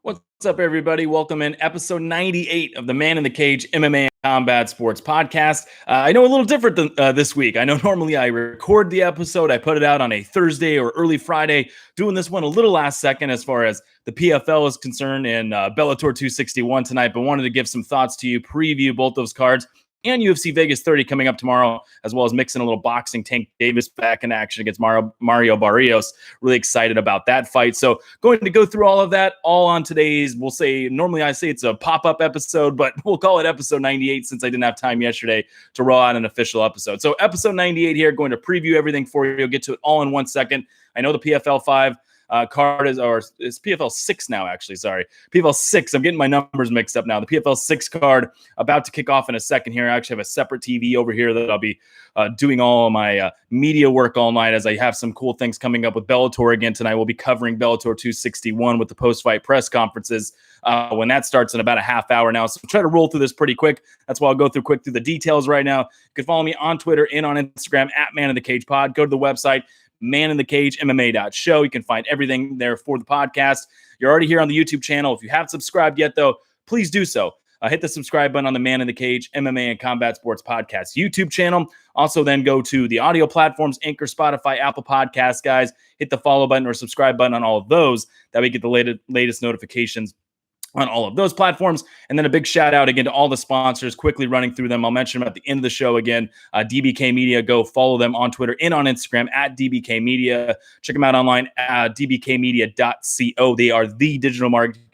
What's up, everybody? Welcome in episode 98 of the Man in the Cage MMA and Combat Sports Podcast. I know a little different than this week. I know normally I record the episode, I put it out on a Thursday or early Friday. Doing this one a little last second as far as the PFL is concerned and Bellator 261 tonight, but wanted to give some thoughts to you, preview both those cards. And UFC Vegas 30 coming up tomorrow, as well as mixing a little boxing. Tank Davis back in action against Mario Barrios. Really excited about that fight. So going to go through all of that, all on today's, we'll say, normally I say it's a pop-up episode, but we'll call it episode 98 since I didn't have time yesterday to roll out an official episode. So episode 98 here, going to preview everything for you. You'll get to it all in 1 second. I know the PFL 5 card is, or it's PFL 6 now, actually. Sorry. PFL 6. I'm getting my numbers mixed up now. The PFL 6 card about to kick off in a second here. I actually have a separate TV over here that I'll be doing all of my media work all night as I have some cool things coming up with Bellator again tonight. We'll be covering Bellator 261 with the post-fight press conferences when that starts in about a half hour now. So I'll try to roll through this pretty quick. That's why I'll go through the details right now. You can follow me on Twitter and on Instagram at Man in the Cage Pod. Go to the website, maninthecagemmma.show. You can find everything there for the podcast. You're already here on the YouTube channel. If you haven't subscribed yet, though, please do so. Hit the subscribe button on the Man in the Cage MMA and Combat Sports Podcast YouTube channel. Also, then go to the audio platforms, Anchor, Spotify, Apple Podcasts, guys. Hit the follow button or subscribe button on all of those. That way you get the latest notifications on all of those platforms. And then a big shout out again to all the sponsors, quickly running through them. I'll mention them at the end of the show again. DBK Media, go follow them on Twitter and on Instagram at DBK Media. Check them out online at dbkmedia.co. They are the digital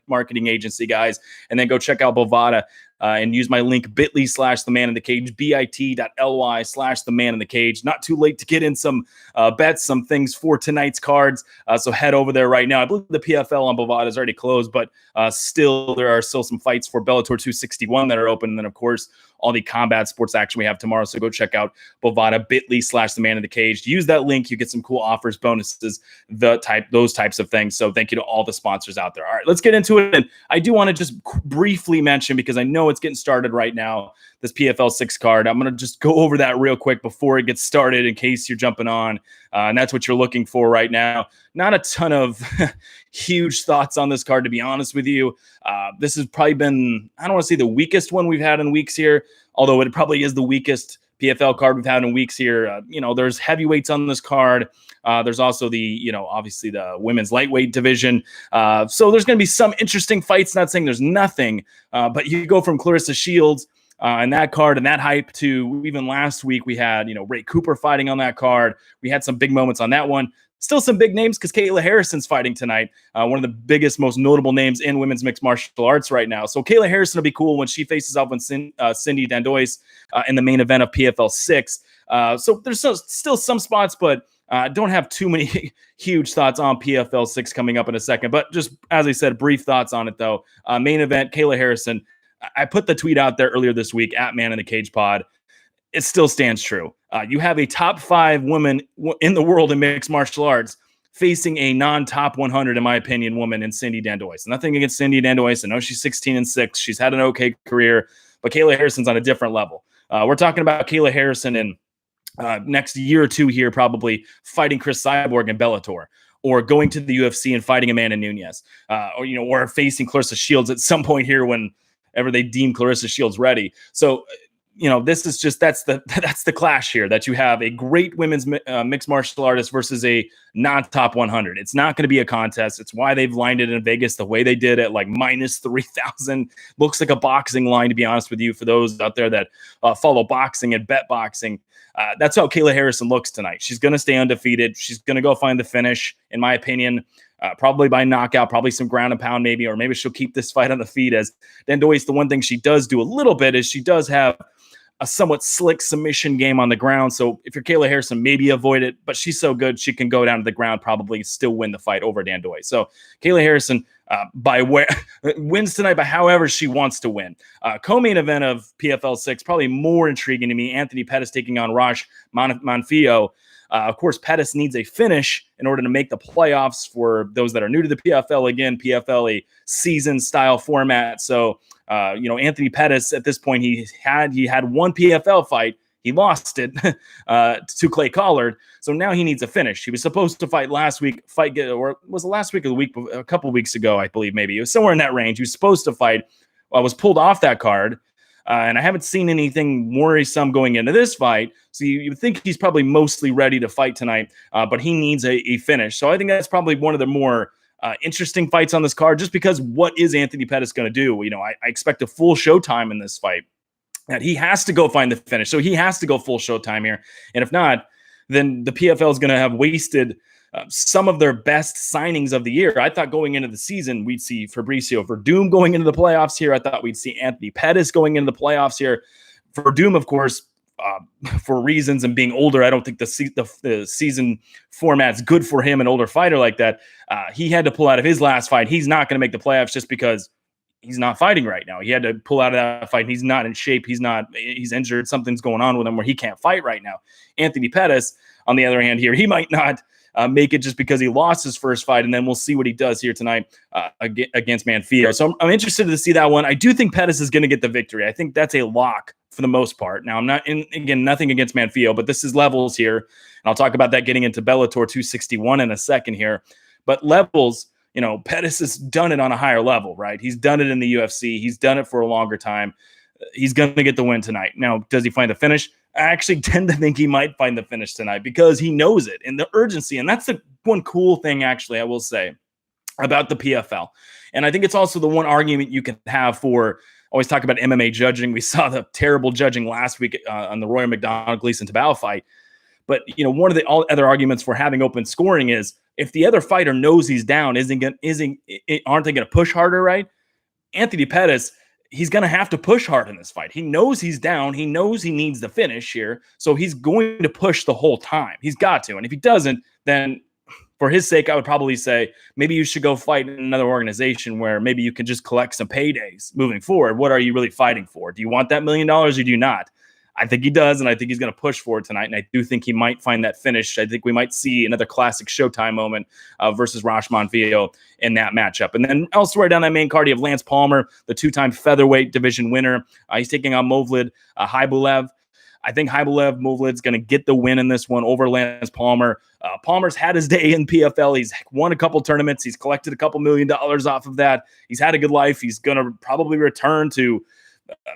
marketing agency, guys. And then go check out Bovada and use my link bit.ly/the man in the cage, bit.ly/the man in the cage. Not too late to get in some bets, some things for tonight's cards. So head over there right now. I believe the PFL on Bovada is already closed, but there are still some fights for Bellator 261 that are open. And then, of course, all the combat sports action we have tomorrow. So go check out Bovada, bit.ly/the man in the cage. Use that link. You get some cool offers, bonuses, those types of things. So thank you to all the sponsors out there. All right, let's get into it. And I do want to just briefly mention, because I know it's getting started right now, this PFL 6 card. I'm going to just go over that real quick before it gets started in case you're jumping on. And that's what you're looking for right now. Not a ton of huge thoughts on this card, to be honest with you. This has probably been, I don't want to say the weakest one we've had in weeks here, although it probably is the weakest PFL card we've had in weeks here. There's heavyweights on this card. There's also obviously the women's lightweight division. So there's going to be some interesting fights. Not saying there's nothing, but you go from Clarissa Shields and that card and that hype to even last week we had, Ray Cooper fighting on that card. We had some big moments on that one. Still some big names because Kayla Harrison's fighting tonight. One of the biggest, most notable names in women's mixed martial arts right now. So Kayla Harrison will be cool when she faces off with Cindy Dandois in the main event of PFL 6. So there's still some spots, but don't have too many huge thoughts on PFL 6 coming up in a second. But just, as I said, brief thoughts on it, though. Main event, Kayla Harrison. I put the tweet out there earlier this week at Man in the Cage Pod. It still stands true. You have a top 5 woman in the world in mixed martial arts facing a non-top 100, in my opinion, woman in Cindy Dandois. Nothing against Cindy Dandois. I know she's 16-6. She's had an okay career, but Kayla Harrison's on a different level. We're talking about Kayla Harrison in next year or two here, probably fighting Chris Cyborg in Bellator, or going to the UFC and fighting Amanda Nunes, or facing Clarissa Shields at some point here whenever they deem Clarissa Shields ready. So, this is just, that's the clash here, that you have a great women's mixed martial artist versus a non-top 100. It's not going to be a contest. It's why they've lined it in Vegas the way they did at like minus 3,000. Looks like a boxing line, to be honest with you, for those out there that follow boxing and bet boxing. That's how Kayla Harrison looks tonight. She's going to stay undefeated. She's going to go find the finish, in my opinion. Probably by knockout, probably some ground and pound maybe, or maybe she'll keep this fight on the feet. As Dandois, the one thing she does do a little bit is she does have a somewhat slick submission game on the ground. So if you're Kayla Harrison, maybe avoid it, but she's so good, she can go down to the ground, probably still win the fight over Dandois. So Kayla Harrison wins tonight by however she wants to win. Co-main event of PFL 6, probably more intriguing to me. Anthony Pettis taking on Rosh Monfillo. Of course, Pettis needs a finish in order to make the playoffs. For those that are new to the PFL, again, PFL, a season-style format. So, Anthony Pettis, at this point, he had one PFL fight. He lost it to Clay Collard. So now he needs a finish. He was supposed to fight last week, or was it last week or the week, a couple weeks ago, I believe, maybe. It was somewhere in that range. He was supposed to fight. Was pulled off that card. And I haven't seen anything worrisome going into this fight. So you think he's probably mostly ready to fight tonight, but he needs a finish. So I think that's probably one of the more interesting fights on this card, just because what is Anthony Pettis going to do? I expect a full showtime in this fight. That he has to go find the finish. So he has to go full showtime here. And if not, then the PFL is going to have wasted some of their best signings of the year. I thought going into the season, we'd see Fabricio Verdum going into the playoffs here. I thought we'd see Anthony Pettis going into the playoffs here. Verdum, of course, for reasons and being older, I don't think the season format's good for him, an older fighter like that. He had to pull out of his last fight. He's not going to make the playoffs just because he's not fighting right now. He had to pull out of that fight. He's not in shape. He's injured. Something's going on with him where he can't fight right now. Anthony Pettis, on the other hand here, he might not make it just because he lost his first fight, and then we'll see what he does here tonight against Manfio. So I'm interested to see that one. I do think Pettis is going to get the victory. I think that's a lock for the most part. Now, I'm not again, nothing against Manfio, but this is levels here. And I'll talk about that getting into Bellator 261 in a second here. But levels, Pettis has done it on a higher level, right? He's done it in the UFC. He's done it for a longer time. He's going to get the win tonight. Now, does he find the finish? I actually tend to think he might find the finish tonight because he knows it and the urgency. And that's the one cool thing, actually, I will say about the PFL. And I think it's also the one argument you can have for always talk about MMA judging. We saw the terrible judging last week on the Roy McDonald Gleason Tabao fight. But, one of the other arguments for having open scoring is if the other fighter knows he's down, aren't they going to push harder, right? Anthony Pettis, he's going to have to push hard in this fight. He knows he's down. He knows he needs the finish here. So he's going to push the whole time. He's got to. And if he doesn't, then for his sake, I would probably say maybe you should go fight in another organization where maybe you can just collect some paydays moving forward. What are you really fighting for? Do you want that $1 million or do you not? I think he does, and I think he's going to push for it tonight, and I do think he might find that finish. I think we might see another classic Showtime moment versus Rosh Monfillo in that matchup. And then elsewhere down that main card, you have Lance Palmer, the two-time featherweight division winner. He's taking on Movlid Khaybulaev. I think Movlid's going to get the win in this one over Lance Palmer. Palmer's had his day in PFL. He's won a couple tournaments. He's collected a couple $1 million off of that. He's had a good life. He's going to probably return to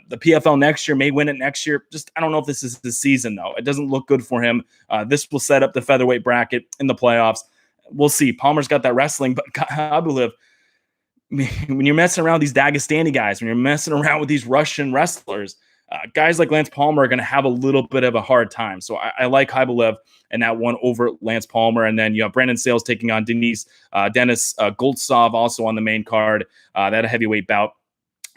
the PFL next year, may win it next year. Just, I don't know if this is the season, though. It doesn't look good for him. This will set up the featherweight bracket in the playoffs. We'll see. Palmer's got that wrestling, but Khaybulaev, when you're messing around with these Dagestani guys, when you're messing around with these Russian wrestlers, guys like Lance Palmer are going to have a little bit of a hard time. So I like Khaybulaev and that one over Lance Palmer. And then you have Brandon Sales taking on Dennis Goltsov, also on the main card. That heavyweight bout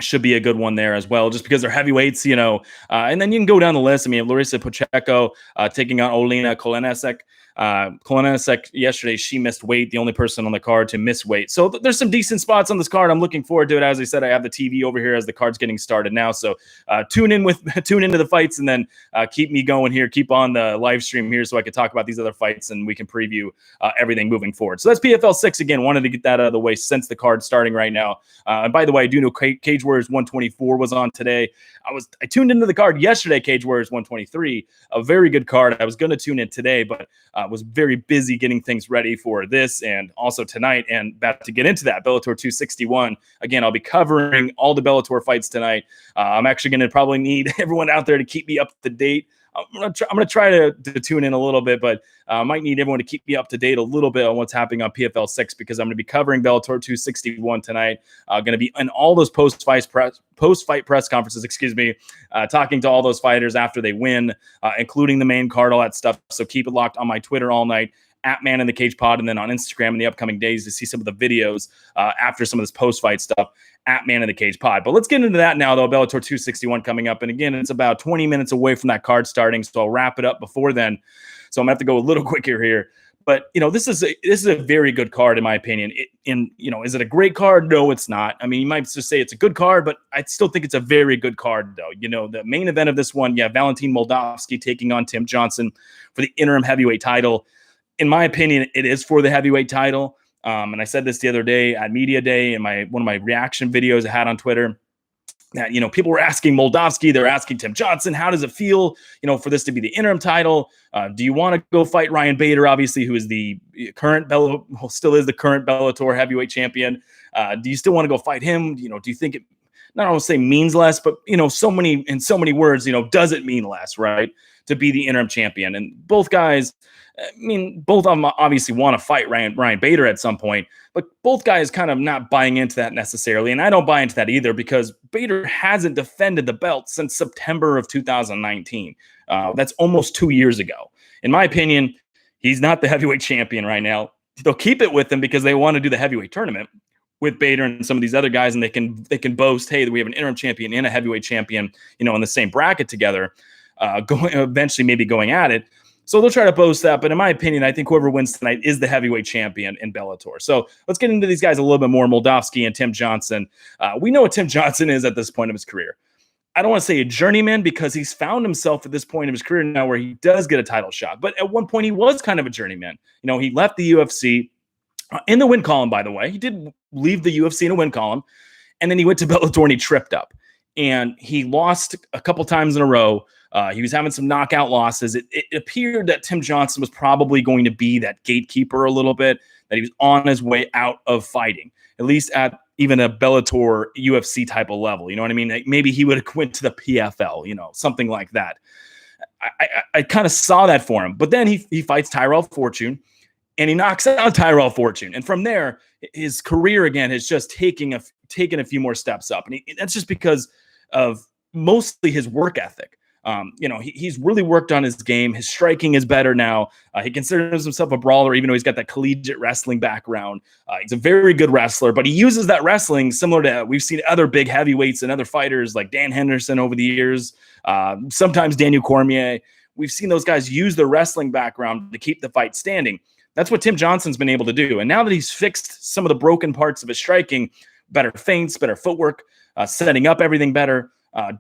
should be a good one there as well, just because they're heavyweights, and then you can go down the list. I mean, Larissa Pacheco taking on Olena Kolenesek. Kolenesek yesterday, she missed weight, the only person on the card to miss weight. So there's some decent spots on this card. I'm looking forward to it. As I said, I have the TV over here as the card's getting started now. So tune into the fights and then keep me going here. Keep on the live stream here so I can talk about these other fights and we can preview everything moving forward. So that's PFL 6 again. Wanted to get that out of the way since the card's starting right now. And by the way, I do know Cage Warriors 124 was on today. I tuned into the card yesterday, Cage Warriors 123, a very good card. I was going to tune in today, but was very busy getting things ready for this and also tonight, and about to get into that Bellator 261. Again, I'll be covering all the Bellator fights tonight. I'm actually going to probably need everyone out there to keep me up to date. I'm going to try to tune in a little bit, but I might need everyone to keep me up to date a little bit on what's happening on PFL 6 because I'm going to be covering Bellator 261 tonight. Going to be in all those post-fight press conferences, talking to all those fighters after they win, including the main card, all that stuff. So keep it locked on my Twitter all night, at Man in the Cage Pod, and then on Instagram in the upcoming days to see some of the videos after some of this post-fight stuff at Man in the Cage Pod. But let's get into that now, though. Bellator 261 coming up. And again, it's about 20 minutes away from that card starting, so I'll wrap it up before then. So I'm going to have to go a little quicker here. But, this is a very good card, in my opinion. Is it a great card? No, it's not. I mean, you might just say it's a good card, but I still think it's a very good card, though. The main event of this one, Valentin Moldavsky taking on Tim Johnson for the interim heavyweight title. In my opinion, it is for the heavyweight title. And I said this the other day at Media Day in one of my reaction videos I had on Twitter. that, people were asking Moldavsky, they're asking Tim Johnson, how does it feel, for this to be the interim title? Do you want to go fight Ryan Bader, obviously, who is the current still is the current Bellator heavyweight champion? Do you still want to go fight him? Do you think it, not always say means less, but in so many words, does it mean less, right, to be the interim champion? And both guys, both of them obviously want to fight Ryan Bader at some point, but both guys kind of not buying into that necessarily. And I don't buy into that either, because Bader hasn't defended the belt since September of 2019. That's almost 2 years ago. In my opinion, he's not the heavyweight champion right now. They'll keep it with him because they want to do the heavyweight tournament with Bader and some of these other guys, and they can boast, hey, we have an interim champion and a heavyweight champion, in the same bracket together, eventually maybe going at it. So they'll try to boast that. But in my opinion, I think whoever wins tonight is the heavyweight champion in Bellator. So let's get into these guys a little bit more. Moldavsky and Tim Johnson. We know what Tim Johnson is at this point of his career. I don't want to say a journeyman, because he's found himself at this point of his career now where he does get a title shot. But at one point, he was kind of a journeyman. He left the UFC in the win column, by the way. He did leave the UFC in a win column. And then he went to Bellator and he tripped up. And he lost a couple times in a row. He was having some knockout losses. It appeared that Tim Johnson was probably going to be that gatekeeper a little bit, that he was on his way out of fighting, at least at even a Bellator UFC type of level. You know what I mean? Like maybe he would have went to the PFL, something like that. I kind of saw that for him. But then he fights Tyrell Fortune, and he knocks out Tyrell Fortune. And from there, his career again has just taken a few more steps up. And that's just because of mostly his work ethic. He's really worked on his game. His striking is better now. He considers himself a brawler, even though he's got that collegiate wrestling background. He's a very good wrestler, but he uses that wrestling similar to we've seen other big heavyweights and other fighters like Dan Henderson over the years, sometimes Daniel Cormier. We've seen those guys use their wrestling background to keep the fight standing. That's what Tim Johnson's been able to do. And now that he's fixed some of the broken parts of his striking, better feints, better footwork, setting up everything better,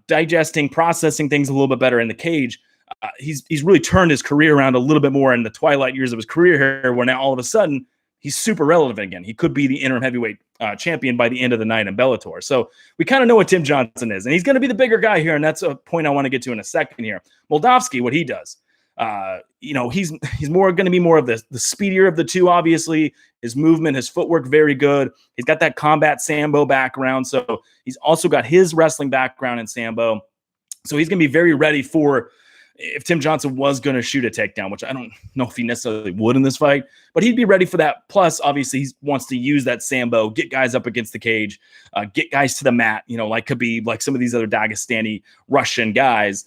digesting, processing things a little bit better in the cage. He's really turned his career around a little bit more in the twilight years of his career here, where now all of a sudden he's super relevant again. He could be the interim heavyweight champion by the end of the night in Bellator. So we kind of know what Tim Johnson is, and he's going to be the bigger guy here. And that's a point I want to get to in a second here. Moldavsky, what he does, he's more going to be more of the speedier of the two. Obviously, his movement, his footwork, very good. He's got that combat Sambo background, so he's also got his wrestling background in Sambo. So he's going to be very ready for if Tim Johnson was going to shoot a takedown, which I don't know if he necessarily would in this fight, but he'd be ready for that. Plus, obviously, he wants to use that Sambo, get guys up against the cage, get guys to the mat, like Khabib, like some of these other Dagestani Russian guys.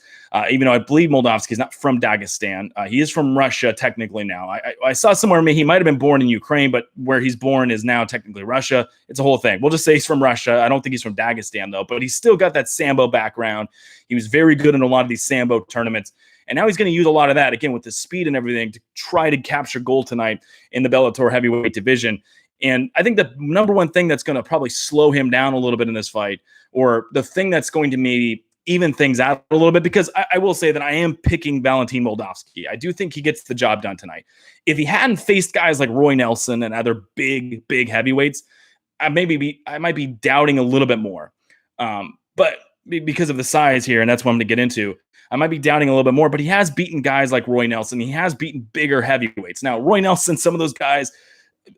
Even though I believe Moldavsky is not from Dagestan. He is from Russia technically now. I saw somewhere he might have been born in Ukraine, but where he's born is now technically Russia. It's a whole thing. We'll just say he's from Russia. I don't think he's from Dagestan, though, but he's still got that Sambo background. He was very good in a lot of these Sambo tournaments. And now he's going to use a lot of that, again, with the speed and everything to try to capture gold tonight in the Bellator heavyweight division. And I think the number one thing that's going to probably slow him down a little bit in this fight, or the thing that's going to maybe even things out a little bit, because I will say that I am picking Valentin Moldavsky. I do think he gets the job done tonight. If he hadn't faced guys like Roy Nelson and other big heavyweights, I might be doubting a little bit more. But because of the size here, and that's what I'm going to get into, I might be doubting a little bit more, but he has beaten guys like Roy Nelson. He has beaten bigger heavyweights. Now, Roy Nelson, some of those guys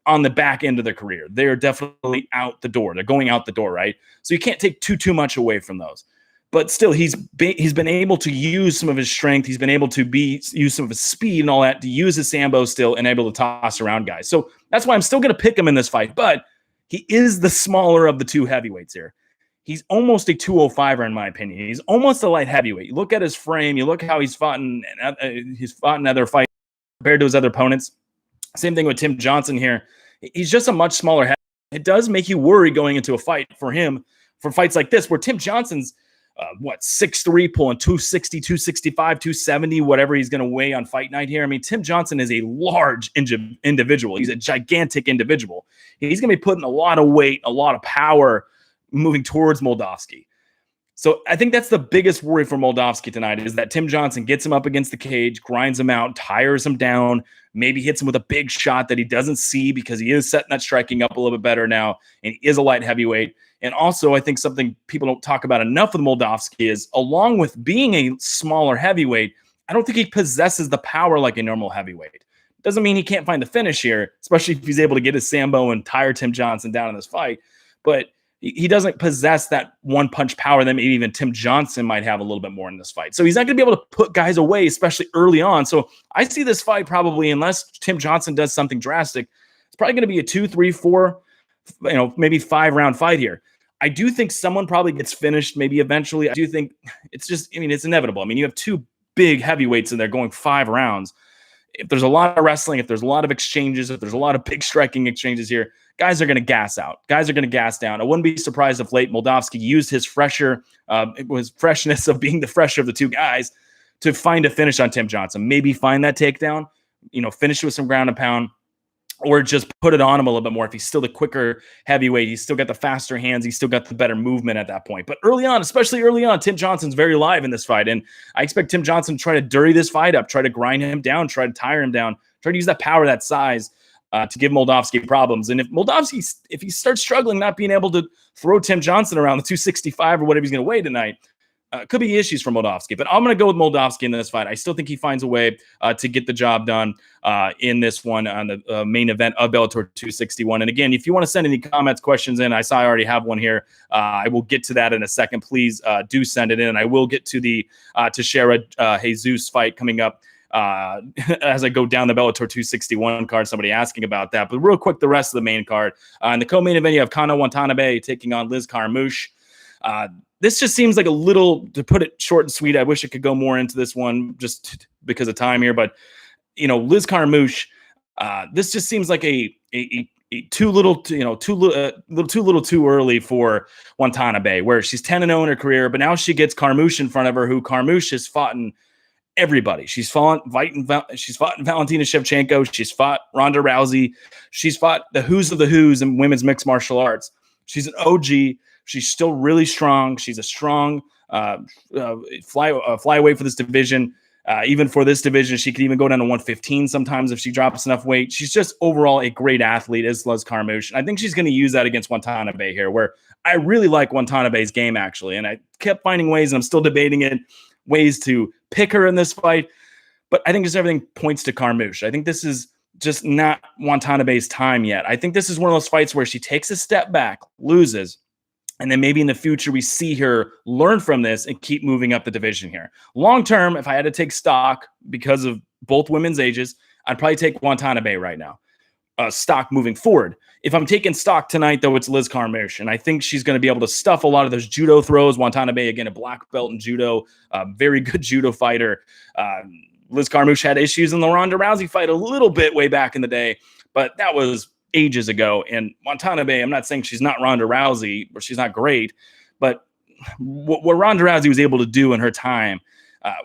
on the back end of their career, they're definitely out the door. They're going out the door, right? So you can't take too much away from those. But still, he's been able to use some of his strength. He's been able to use some of his speed and all that to use his Sambo still and able to toss around guys. So that's why I'm still going to pick him in this fight. But he is the smaller of the two heavyweights here. He's almost a 205er in my opinion. He's almost a light heavyweight. You look at his frame. You look how he's fought in other fights compared to his other opponents. Same thing with Tim Johnson here. He's just a much smaller heavyweight. It does make you worry going into a fight for him for fights like this, where Tim Johnson's 6'3", pulling 260, 265, 270, whatever he's going to weigh on fight night here. I mean, Tim Johnson is a large individual. He's a gigantic individual. He's going to be putting a lot of weight, a lot of power moving towards Moldavsky. So I think that's the biggest worry for Moldavsky tonight is that Tim Johnson gets him up against the cage, grinds him out, tires him down, maybe hits him with a big shot that he doesn't see because he is setting that striking up a little bit better now, and he is a light heavyweight. And also, I think something people don't talk about enough with Moldavsky is, along with being a smaller heavyweight, I don't think he possesses the power like a normal heavyweight. Doesn't mean he can't find the finish here, especially if he's able to get his Sambo and tire Tim Johnson down in this fight. But he doesn't possess that one-punch power that maybe even Tim Johnson might have a little bit more in this fight. So he's not going to be able to put guys away, especially early on. So I see this fight probably, unless Tim Johnson does something drastic, it's probably going to be a 2, 3, 4, maybe 5-round fight here. I do think someone probably gets finished maybe eventually. I do think it's just, it's inevitable. You have two big heavyweights in there going 5 rounds. If there's a lot of wrestling, if there's a lot of exchanges, if there's a lot of big striking exchanges here, guys are going to gas out. Guys are going to gas down. I wouldn't be surprised if late Moldavsky used his freshness of being the fresher of the two guys to find a finish on Tim Johnson. Maybe find that takedown, finish with some ground and pound, or just put it on him a little bit more. If he's still the quicker heavyweight, he's still got the faster hands, he's still got the better movement at that point. But early on, especially early on, Tim Johnson's very live in this fight. And I expect Tim Johnson to try to dirty this fight up, try to grind him down, try to tire him down, try to use that power, that size to give Moldavsky problems. And if he starts struggling, not being able to throw Tim Johnson around the 265 or whatever he's going to weigh tonight, could be issues for Moldavsky. But I'm going to go with Moldavsky in this fight. I still think he finds a way to get the job done in this one on the main event of Bellator 261. And again, if you want to send any comments, questions in, I saw I already have one here. I will get to that in a second. Please do send it in. I will get to the Teixeira Jesus fight coming up as I go down the Bellator 261 card. Somebody asking about that. But real quick, the rest of the main card. In the co-main event, you have Kana Watanabe taking on Liz Carmouche. This just seems like a little, to put it short and sweet, I wish I could go more into this one just because of time here. But, Liz Carmouche, this just seems like a too little too early for Watanabe, where she's 10-0 in her career, but now she gets Carmouche in front of her, who Carmouche has fought in everybody. She's fought Valentina Shevchenko. She's fought Ronda Rousey. She's fought the who's of the who's in women's mixed martial arts. She's an OG. She's still really strong. She's a strong flyweight for this division. Even for this division, she could even go down to 115 sometimes if she drops enough weight. She's just overall a great athlete, as Liz Carmouche. I think she's going to use that against Watanabe here, where I really like Watanabe's game, actually. And I kept finding ways, and I'm still debating it, ways to pick her in this fight. But I think just everything points to Carmouche. I think this is just not Watanabe's time yet. I think this is one of those fights where she takes a step back, loses, and then maybe in the future, we see her learn from this and keep moving up the division here. Long term, if I had to take stock because of both women's ages, I'd probably take Watanabe right now. Stock moving forward. If I'm taking stock tonight, though, it's Liz Carmouche. And I think she's going to be able to stuff a lot of those judo throws. Watanabe, again, a black belt in judo, very good judo fighter. Liz Carmouche had issues in the Ronda Rousey fight a little bit way back in the day, but that was ages ago. And Watanabe, I'm not saying she's not Ronda Rousey or she's not great, but what Ronda Rousey was able to do in her time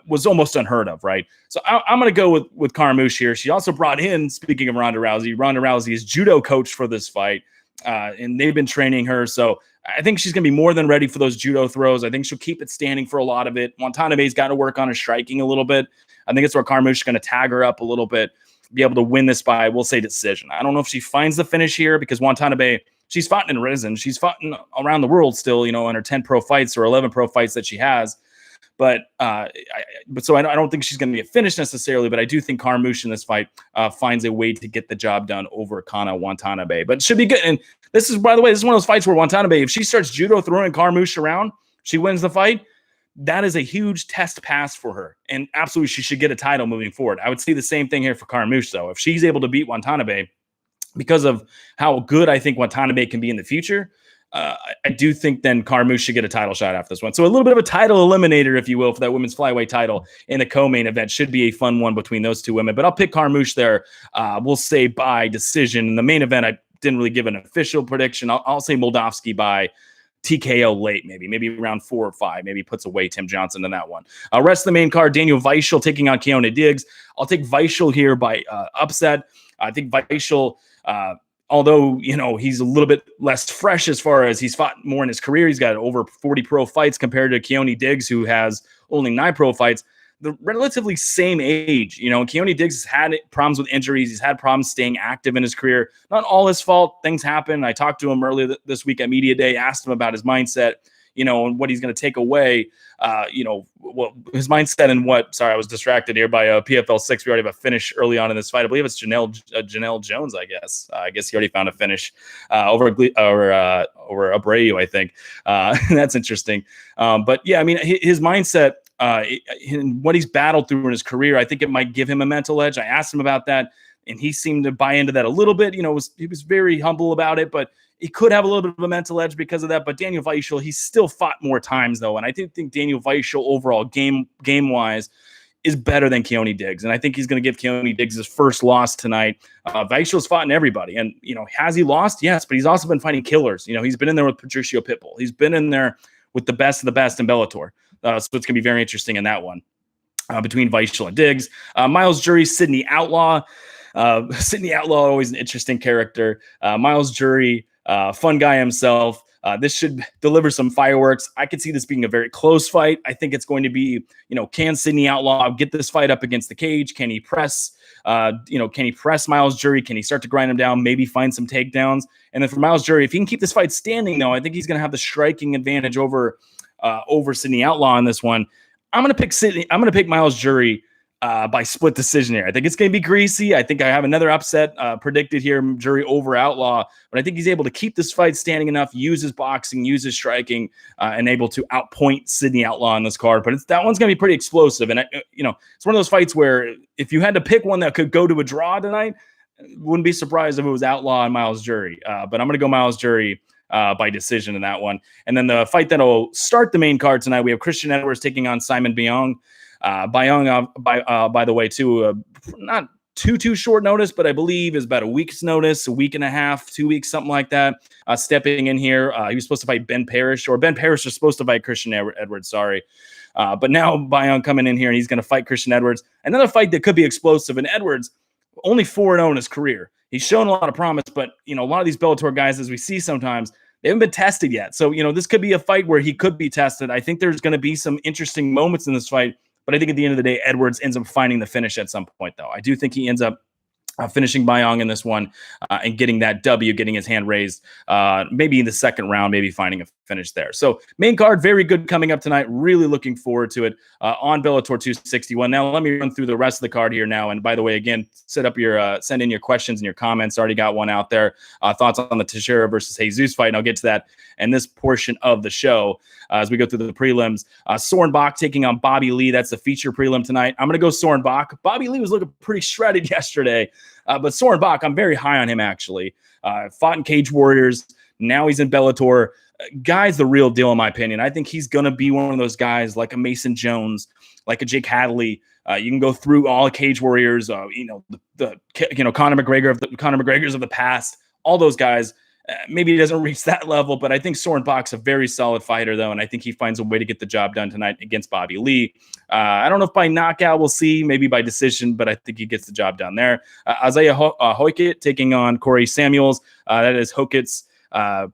was almost unheard of, right? So I'm going to go with Carmouche here. She also brought in, speaking of Ronda Rousey is judo coach for this fight, and they've been training her. So I think she's going to be more than ready for those judo throws. I think she'll keep it standing for a lot of it. Watanabe's got to work on her striking a little bit. I think it's where Carmouche is going to tag her up a little bit, be able to win this by, we'll say, decision. I don't know if she finds the finish here, because Watanabe, she's fought in Risen. She's fought around the world still, in her 10 pro fights or 11 pro fights that she has. But I don't think she's going to be a finish necessarily, but I do think Carmouche in this fight finds a way to get the job done over Kana Watanabe. But it should be good. And this is, by the way, this is one of those fights where Watanabe, if she starts judo throwing Carmouche around, she wins the fight. That is a huge test pass for her. And absolutely, she should get a title moving forward. I would say the same thing here for Carmouche, though. If she's able to beat Watanabe, because of how good I think Watanabe can be in the future, I do think then Carmouche should get a title shot after this one. So a little bit of a title eliminator, if you will, for that women's flyweight title in the co-main event. Should be a fun one between those two women. But I'll pick Carmouche there. We'll say by decision. In the main event, I didn't really give an official prediction. I'll say Moldavsky by TKO late, maybe around 4 or 5, maybe puts away Tim Johnson in that one. Rest of the main card, Daniel Weichel taking on Keone Diggs. I'll take Weichel here by upset. I think Weichel although, he's a little bit less fresh as far as he's fought more in his career. He's got over 40 pro fights compared to Keone Diggs, who has only 9 pro fights. The relatively same age. Keone Diggs has had problems with injuries. He's had problems staying active in his career. Not all his fault. Things happen. I talked to him earlier this week at Media Day, asked him about his mindset, and what he's going to take away, his mindset and sorry, I was distracted here by PFL 6. We already have a finish early on in this fight. I believe it's Janelle Jones, I guess. I guess he already found a finish over Abreu, I think. That's interesting. But yeah, I mean, his mindset, what he's battled through in his career, I think it might give him a mental edge. I asked him about that, and he seemed to buy into that a little bit. He was very humble about it, but he could have a little bit of a mental edge because of that. But Daniel Weichel, he's still fought more times, though, and I do think Daniel Weichel overall game-wise is better than Keone Diggs, and I think he's going to give Keone Diggs his first loss tonight. Weichel's fought in everybody, and has he lost? Yes, but he's also been fighting killers. He's been in there with Patricio Pitbull. He's been in there with the best of the best in Bellator. So it's going to be very interesting in that one between Weichel and Diggs. Miles Jury, Sydney Outlaw. Sydney Outlaw, always an interesting character. Miles Jury, fun guy himself. This should deliver some fireworks. I could see this being a very close fight. I think it's going to be, can Sydney Outlaw get this fight up against the cage? Can he press? Can he press Miles Jury? Can he start to grind him down? Maybe find some takedowns. And then for Miles Jury, if he can keep this fight standing, though, I think he's going to have the striking advantage over Sydney Outlaw in this one. I'm going to pick Miles Jury by split decision here. I think it's going to be greasy. I think I have another upset predicted here, Jury over Outlaw, but I think he's able to keep this fight standing enough, use his boxing, use his striking, and able to outpoint Sydney Outlaw on this card. But that one's going to be pretty explosive. And, it's one of those fights where if you had to pick one that could go to a draw tonight, wouldn't be surprised if it was Outlaw and Miles Jury. But I'm going to go Miles Jury by decision in that one. And then the fight that'll start the main card tonight, we have Christian Edwards taking on Simon Byong. Byong, by the way, too, not too short notice, but I believe is about a week's notice, a week and a half, 2 weeks, something like that. Stepping in here, he was supposed to fight Ben Parrish was supposed to fight Christian Edwards. Sorry. But now Byong coming in here and he's going to fight Christian Edwards. Another fight that could be explosive. And Edwards, only 4-0 in his career. He's shown a lot of promise, but a lot of these Bellator guys, as we see sometimes, they haven't been tested yet. So, this could be a fight where he could be tested. I think there's going to be some interesting moments in this fight, but I think at the end of the day, Edwards ends up finding the finish at some point, though. I do think he ends up finishing Byong in this one and getting that W, getting his hand raised, maybe in the second round, maybe finding a finish there. So main card, very good coming up tonight. Really looking forward to it on Bellator 261. Now let me run through the rest of the card here now. And by the way, again, send in your questions and your comments. Already got one out there. Thoughts on the Teixeira versus Jesus fight, and I'll get to that in this portion of the show as we go through the prelims. Soren Bach taking on Bobby Lee. That's the feature prelim tonight. I'm going to go Soren Bach. Bobby Lee was looking pretty shredded yesterday. But Soren Bach, I'm very high on him, actually. Fought in Cage Warriors. Now he's in Bellator. Guy's the real deal, in my opinion. I think he's going to be one of those guys like a Mason Jones, like a Jake Hadley. You can go through all Cage Warriors, Conor McGregor's of the past, all those guys. Maybe he doesn't reach that level, but I think Soren Bach's a very solid fighter, though, and I think he finds a way to get the job done tonight against Bobby Lee. I don't know if by knockout we'll see, maybe by decision, but I think he gets the job done there. Isaiah Hoykett taking on Corey Samuels. That is Hoket's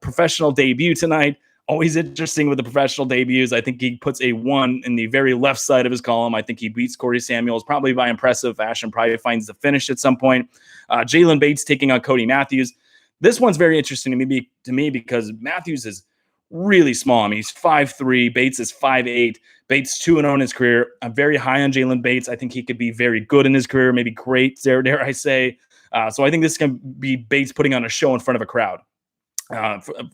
professional debut tonight. Always interesting with the professional debuts. I think he puts a 1 in the very left side of his column. I think he beats Corey Samuels probably by impressive fashion, probably finds the finish at some point. Jalen Bates taking on Cody Matthews. This one's very interesting to me because Matthews is really small. I mean, he's 5'3". Bates is 5'8". Bates 2-0 in his career. I'm very high on Jalen Bates. I think he could be very good in his career, maybe great, dare I say. So I think this can be Bates putting on a show in front of a crowd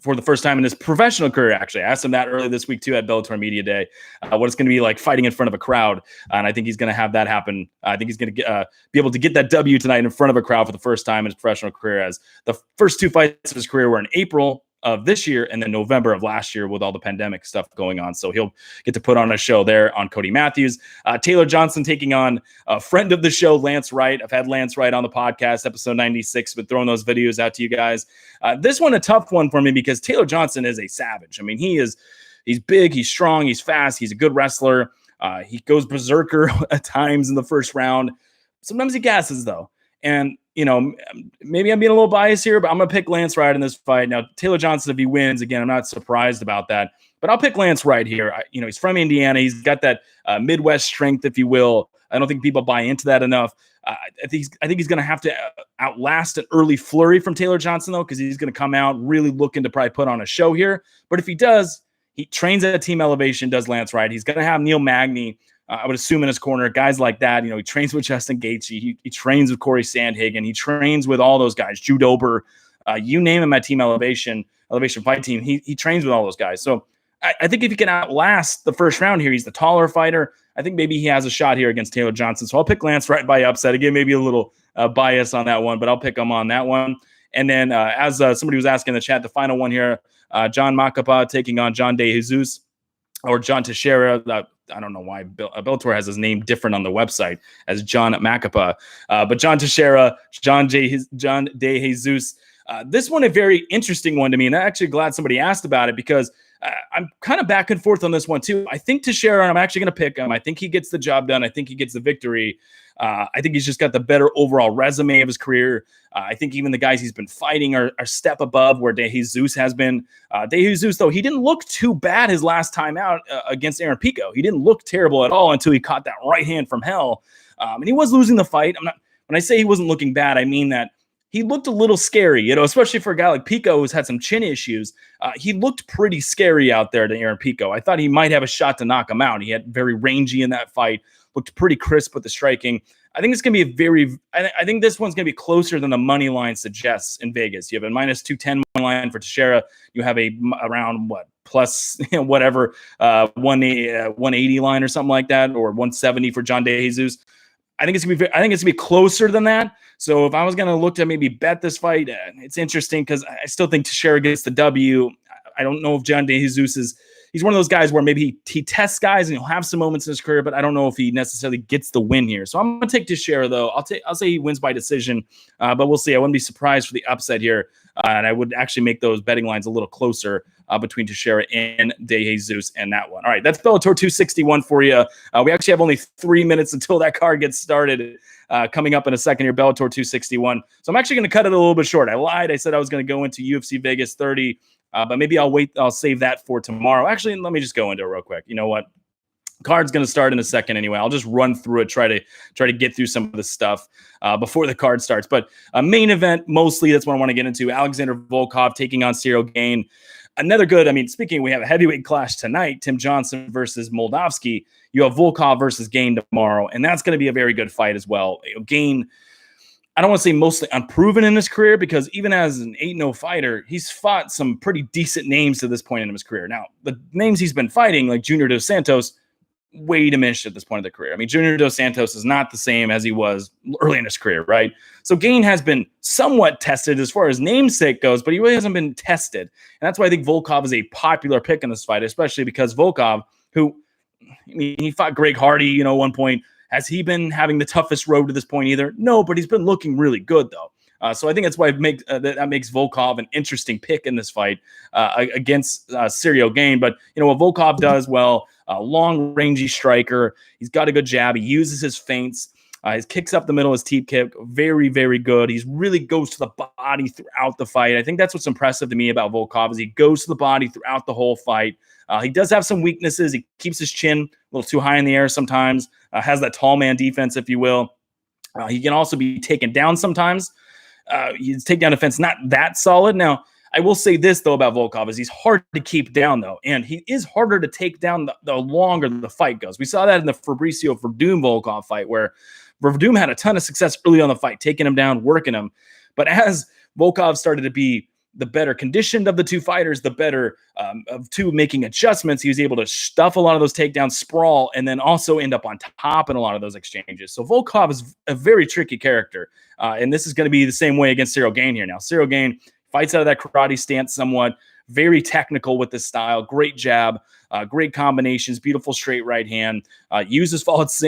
for the first time in his professional career, actually. I asked him that earlier this week, too, at Bellator Media Day, what it's going to be like fighting in front of a crowd. And I think he's going to have that happen. I think he's going to be able to get that W tonight in front of a crowd for the first time in his professional career, as the first 2 fights of his career were in April of this year and then November of last year with all the pandemic stuff going on. So he'll get to put on a show there on Cody Matthews. Taylor Johnson taking on a friend of the show, Lance Wright. I've had Lance Wright on the podcast, episode 96, but throwing those videos out to you guys. This one, a tough one for me because Taylor Johnson is a savage. I mean, he's big, he's strong, he's fast, he's a good wrestler. He goes berserker at times in the first round. Sometimes he gasses, though. And, maybe I'm being a little biased here, but I'm going to pick Lance Wright in this fight. Now, Taylor Johnson, if he wins, again, I'm not surprised about that. But I'll pick Lance Wright here. He's from Indiana. He's got that Midwest strength, if you will. I don't think people buy into that enough. I think he's going to have to outlast an early flurry from Taylor Johnson, though, because he's going to come out really looking to probably put on a show here. But if he does, he trains at Team Elevation, does Lance Wright. He's going to have Neil Magny, I would assume, in his corner. Guys like that, he trains with Justin Gaethje. He trains with Corey Sandhagen. He trains with all those guys, Jude Ober. You name him at Team Elevation Fight Team. He trains with all those guys. So I think if he can outlast the first round here, he's the taller fighter. I think maybe he has a shot here against Taylor Johnson. So I'll pick Lance Wright by upset. Again, maybe a little bias on that one, but I'll pick him on that one. And then as somebody was asking in the chat, the final one here, John Macapa taking on John De Jesus or John Teixeira. I don't know why Bellator has his name different on the website as John Macapa. But John Teixeira, John De Jesus. This one, a very interesting one to me. And I'm actually glad somebody asked about it because I'm kind of back and forth on this one too. I think Teixeira, I'm actually going to pick him. I think he gets the job done. I think he gets the victory. I think he's just got the better overall resume of his career. I think even the guys he's been fighting are a step above where De Jesus has been. De Jesus, though, he didn't look too bad his last time out against Aaron Pico. He didn't look terrible at all until he caught that right hand from hell. And he was losing the fight. When I say he wasn't looking bad, I mean that he looked a little scary, especially for a guy like Pico who's had some chin issues. He looked pretty scary out there to Aaron Pico. I thought he might have a shot to knock him out. He had very rangy in that fight, looked pretty crisp with the striking. I think it's going to be I think this one's going to be closer than the money line suggests in Vegas. You have a minus 210 line for Teixeira. You have around plus whatever 180 line or something like that, or 170 for John De Jesus. I think it's gonna be closer than that. So if I was gonna look to maybe bet this fight, it's interesting because I still think Teixeira gets the W. I don't know if John De Jesus he's one of those guys where maybe he tests guys and he'll have some moments in his career, but I don't know if he necessarily gets the win here. So I'm gonna take Teixeira though. I'll say he wins by decision, but we'll see. I wouldn't be surprised for the upset here, and I would actually make those betting lines a little closer between Teixeira and De Jesus and that one. All right, that's Bellator 261 for you. We actually have only 3 minutes until that card gets started. Coming up in a second here, Bellator 261. So I'm actually going to cut it a little bit short. I lied. I said I was going to go into UFC Vegas 30, but maybe I'll wait. I'll save that for tomorrow. Actually, let me just go into it real quick. You know what? Card's going to start in a second anyway. I'll just run through it, try to get through some of the stuff before the card starts. But a main event, mostly, that's what I want to get into. Alexander Volkov taking on Cyril Gane. Another good, speaking, we have a heavyweight clash tonight, Tim Johnson versus Moldavsky. You have Volkov versus Gane tomorrow, and that's going to be a very good fight as well. Gane, I don't want to say mostly unproven in his career because even as an 8-0 fighter, he's fought some pretty decent names to this point in his career. Now, the names he's been fighting, like Junior Dos Santos, way diminished at this point of the career. Junior Dos Santos is not the same as he was early in his career, right? So Gane has been somewhat tested as far as namesake goes, but he really hasn't been tested. And that's why I think Volkov is a popular pick in this fight, especially because Volkov, who, he fought Greg Hardy, at one point. Has he been having the toughest road to this point either? No, but he's been looking really good, though. So I think that's why that makes Volkov an interesting pick in this fight against Cyril Gane. But, what Volkov does well, long, rangy striker. He's got a good jab. He uses his feints. His kicks up the middle, his teep kick, very, very good. He really goes to the body throughout the fight. I think that's what's impressive to me about Volkov is he goes to the body throughout the whole fight. He does have some weaknesses. He keeps his chin a little too high in the air sometimes, has that tall man defense, if you will. He can also be taken down sometimes. His takedown defense not that solid. Now, I will say this, though, about Volkov is he's hard to keep down, though, and he is harder to take down the longer the fight goes. We saw that in the Fabricio Verdum-Volkov fight where Verdum had a ton of success early on the fight, taking him down, working him. But as Volkov started to be the better conditioned of the two fighters, the better of two making adjustments, he was able to stuff a lot of those takedowns, sprawl, and then also end up on top in a lot of those exchanges. So Volkov is a very tricky character, and this is going to be the same way against Cyril Gane here. Now, Cyril Gane fights out of that karate stance somewhat, very technical with this style, great jab, great combinations, beautiful straight right hand, uses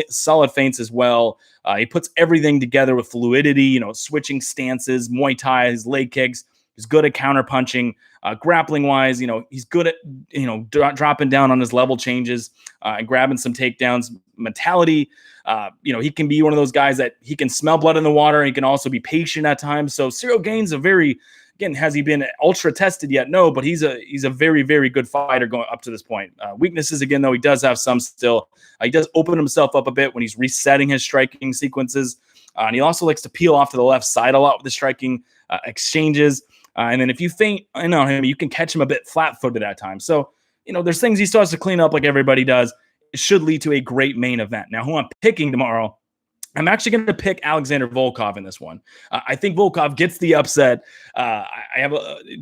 solid feints as well. He puts everything together with fluidity, switching stances, Muay Thai, his leg kicks. He's good at counter punching, grappling wise. He's good at dropping down on his level changes and grabbing some takedowns. Mentality. He can be one of those guys that he can smell blood in the water. And he can also be patient at times. So Cyril Gane's again, has he been ultra tested yet? No, but he's a very, very good fighter going up to this point. Weaknesses, again, though, he does have some still. He does open himself up a bit when he's resetting his striking sequences. And he also likes to peel off to the left side a lot with the striking exchanges. And then if you feint in on him, you can catch him a bit flat-footed at times. So, there's things he still has to clean up like everybody does. It should lead to a great main event. Now, who I'm picking tomorrow, I'm actually going to pick Alexander Volkov in this one. I think Volkov gets the upset. I have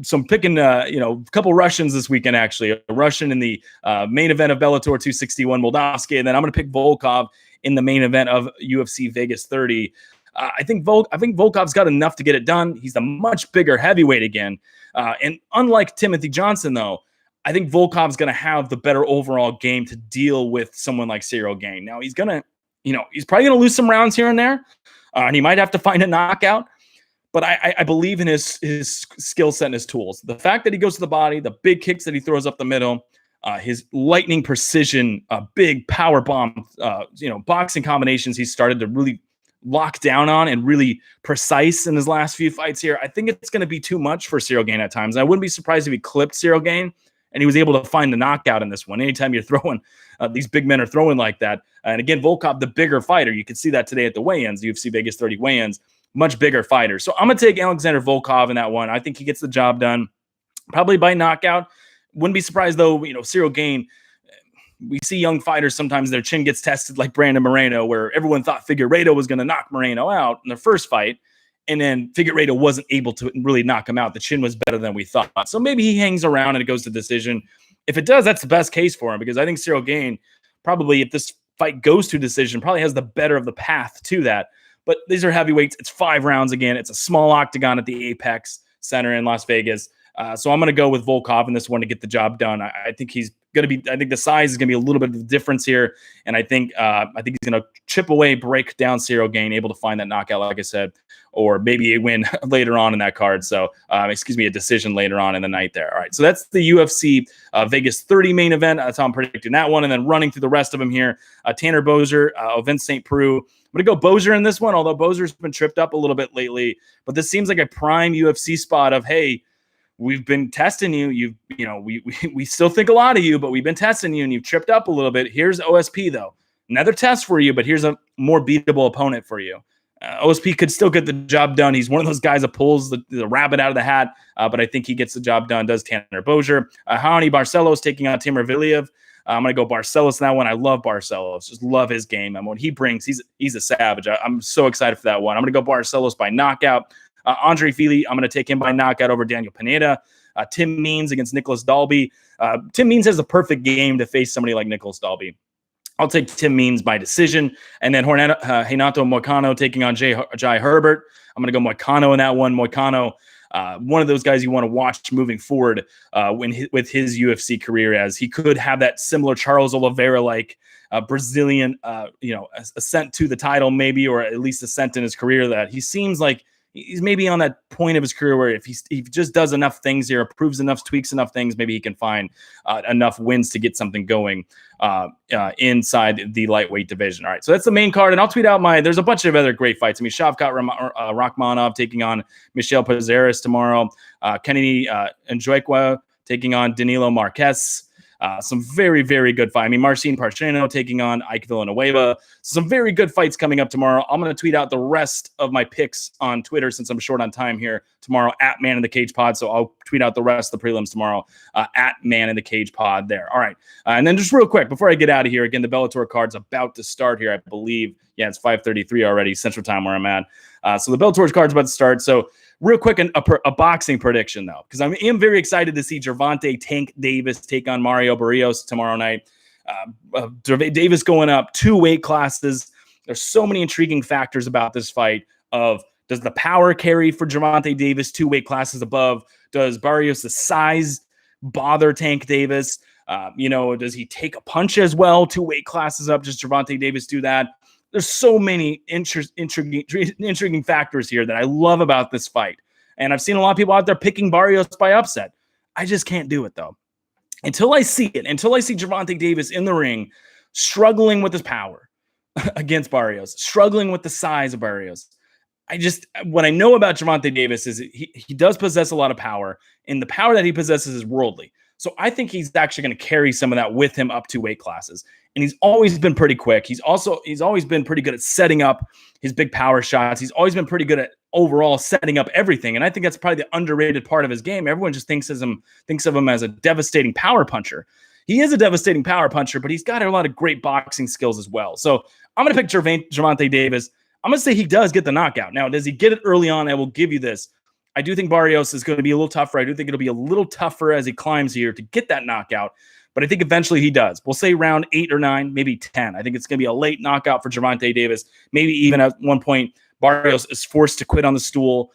some picking, a couple Russians this weekend, actually. A Russian in the main event of Bellator 261, Moldavsky, and then I'm going to pick Volkov in the main event of UFC Vegas 30. I think Volkov's got enough to get it done. He's a much bigger heavyweight again. And unlike Timothy Johnson, though, I think Volkov's going to have the better overall game to deal with someone like Cyril Gane. Now, he's probably going to lose some rounds here and there, and he might have to find a knockout. But I believe in his skill set and his tools. The fact that he goes to the body, the big kicks that he throws up the middle, his lightning precision, big power bomb, boxing combinations he's started to really lock down on and really precise in his last few fights here. I think it's going to be too much for Cyril Gane at times. I wouldn't be surprised if he clipped Cyril Gane and he was able to find the knockout in this one. Anytime you're throwing, these big men are throwing like that. And again, Volkov, the bigger fighter. You could see that today at the weigh-ins, UFC Vegas 30 weigh-ins, much bigger fighter. So I'm going to take Alexander Volkov in that one. I think he gets the job done, probably by knockout. Wouldn't be surprised, though, Cyril Gane, we see young fighters, sometimes their chin gets tested like Brandon Moreno, where everyone thought Figueiredo was going to knock Moreno out in their first fight. And then Figueiredo wasn't able to really knock him out. The chin was better than we thought. So maybe he hangs around and it goes to decision. If it does, that's the best case for him, because I think Cyril Gane probably, if this fight goes to decision, probably has the better of the path to that. But these are heavyweights. It's 5 rounds again. It's a small octagon at the Apex Center in Las Vegas. So I'm going to go with Volkov in this one to get the job done. I think he's going to be. I think the size is going to be a little bit of a difference here, and I think he's going to chip away, break down Cyril Gane, able to find that knockout, like I said, or maybe a win later on in that card. So, a decision later on in the night there. All right, so that's the UFC Vegas 30 main event. That's how I'm predicting that one, and then running through the rest of them here. Tanner Boser, Vince St. Preux. I'm going to go Boser in this one, although Boser's been tripped up a little bit lately. But this seems like a prime UFC spot of, hey, we've been testing you. We still think a lot of you, but we've been testing you and you've tripped up a little bit. Here's OSP, though. Another test for you, but here's a more beatable opponent for you. OSP could still get the job done. He's one of those guys that pulls the rabbit out of the hat, but I think he gets the job done, does Tanner Boser. Raoni Barcelos taking on Timur Valiev. I'm going to go Barcelos in that one. I love Barcelos. Just love his game. And what he brings, he's a savage. I'm so excited for that one. I'm going to go Barcelos by knockout. Andre Fili, I'm going to take him by knockout over Daniel Pineda. Tim Means against Nicholas Dalby. Tim Means has the perfect game to face somebody like Nicholas Dalby. I'll take Tim Means by decision. And then Renato Moicano taking on Jai Herbert. I'm going to go Moicano in that one. Moicano, one of those guys you want to watch moving forward with his UFC career, as he could have that similar Charles Oliveira-like Brazilian ascent to the title maybe, or at least ascent in his career, that he seems like he's maybe on that point of his career where if he just does enough things here, approves enough, tweaks enough things, maybe he can find enough wins to get something going inside the lightweight division. All right, so that's the main card, and I'll tweet out there's a bunch of other great fights. I mean, Shavkat Rakhmonov taking on Michel Pereira tomorrow. Kennedy Njoikwa taking on Danilo Marquez. Some very, very good fight. I mean, Marcin Parcheno taking on Ike Villanueva. Some very good fights coming up tomorrow. I'm going to tweet out the rest of my picks on Twitter since I'm short on time here tomorrow at Man in the Cage Pod. So I'll tweet out the rest of the prelims tomorrow at Man in the Cage Pod there. All right. And then just real quick, before I get out of here, again, the Bellator card's about to start here, I believe. Yeah, it's 5:33 already, Central Time where I'm at. So the Bellator card's about to start. So real quick, a boxing prediction, though, because I am very excited to see Gervonta Tank Davis take on Mario Barrios tomorrow night. Davis going up 2 weight classes. There's so many intriguing factors about this fight of, does the power carry for Gervonta Davis 2 weight classes above? Does Barrios' size bother Tank Davis? Does he take a punch as well 2 weight classes up? Does Gervonta Davis do that? There's so many intriguing factors here that I love about this fight. And I've seen a lot of people out there picking Barrios by upset. I just can't do it, though. Until I see Gervonta Davis in the ring, struggling with his power against Barrios, struggling with the size of Barrios. What I know about Gervonta Davis is he does possess a lot of power, and the power that he possesses is worldly. So I think he's actually going to carry some of that with him up to weight classes. And he's always been pretty quick. He's always been pretty good at setting up his big power shots. He's always been pretty good at overall setting up everything. And I think that's probably the underrated part of his game. Everyone just thinks of him as a devastating power puncher. He is a devastating power puncher, but he's got a lot of great boxing skills as well. So I'm going to pick Gervonta Davis. I'm going to say he does get the knockout. Now, does he get it early on? I will give you this. I do think Barrios is going to be a little tougher. I do think it'll be a little tougher as he climbs here to get that knockout. But I think eventually he does. We'll say round 8 or 9, maybe 10. I think it's going to be a late knockout for Gervonta Davis. Maybe even at one point, Barrios is forced to quit on the stool.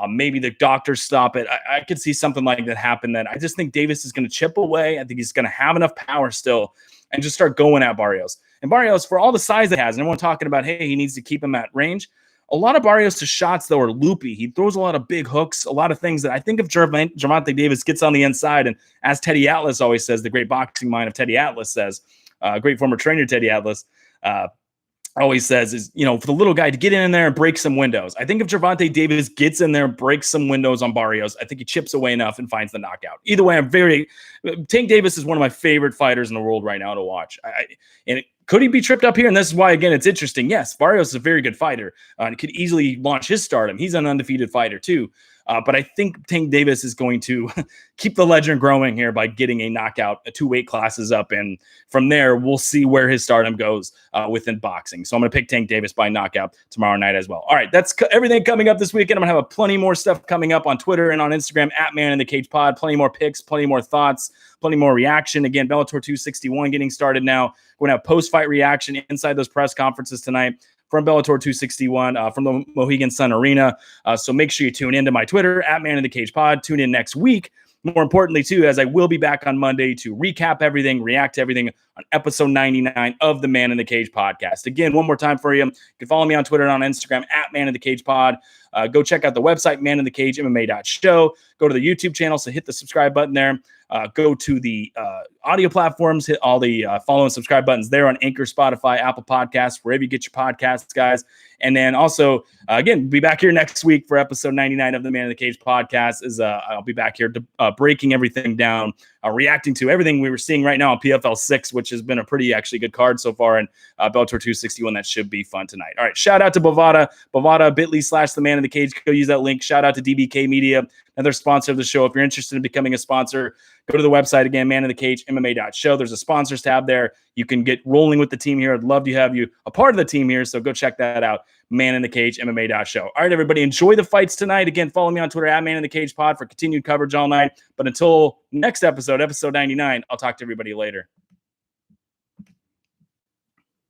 Maybe the doctors stop it. I could see something like that happen then. I just think Davis is going to chip away. I think he's going to have enough power still and just start going at Barrios. And Barrios, for all the size it has, and everyone talking about, hey, he needs to keep him at range. A lot of Barrios' shots, though, are loopy. He throws a lot of big hooks, a lot of things that I think if Gervonta Davis gets on the inside, and as Teddy Atlas always says, the great boxing mind of Teddy Atlas says, great former trainer Teddy Atlas, always says is, for the little guy to get in there and break some windows. I think if Gervonta Davis gets in there and breaks some windows on Barrios, I think he chips away enough and finds the knockout. Either way, Tank Davis is one of my favorite fighters in the world right now to watch. Could he be tripped up here? And this is why, again, it's interesting. Yes, Barrios is a very good fighter. He could easily launch his stardom. He's an undefeated fighter too. But I think Tank Davis is going to keep the legend growing here by getting a knockout, 2 weight classes up. And from there, we'll see where his stardom goes within boxing. So I'm going to pick Tank Davis by knockout tomorrow night as well. All right, that's everything coming up this weekend. I'm going to have plenty more stuff coming up on Twitter and on Instagram at Man in the Cage Pod. Plenty more picks, plenty more thoughts, plenty more reaction. Again, Bellator 261 getting started now. We're going to have post-fight reaction inside those press conferences tonight from Bellator 261 from the Mohegan Sun Arena. So make sure you tune into my Twitter at Man in the Cage Pod. Tune in next week. More importantly, too, as I will be back on Monday to recap everything, react to everything on episode 99 of the Man in the Cage podcast. Again, one more time for you. You can follow me on Twitter and on Instagram at Man in the Cage Pod. Go check out the website, maninthecagemmma.show. Go to the YouTube channel, so hit the subscribe button there. Go to the audio platforms, hit all the follow and subscribe buttons there on Anchor, Spotify, Apple Podcasts, wherever you get your podcasts, guys. And then also, again, be back here next week for episode 99 of the Man in the Cage podcast. I'll be back here breaking everything down, reacting to everything we were seeing right now on PFL 6, which has been a pretty actually good card so far, and Bellator 261. That should be fun tonight. All right, shout out to Bovada, bit.ly/the Man in the Cage. Go use that link. Shout out to DBK Media, another sponsor of the show. If you're interested in becoming a sponsor, go to the website again, maninthecagemmma.show. There's a sponsors tab there. You can get rolling with the team here. I'd love to have you a part of the team here, so go check that out, maninthecagemmma.show. All right, everybody, enjoy the fights tonight. Again, follow me on Twitter at Man in the Cage Pod for continued coverage all night. But until next episode 99, I'll talk to everybody later.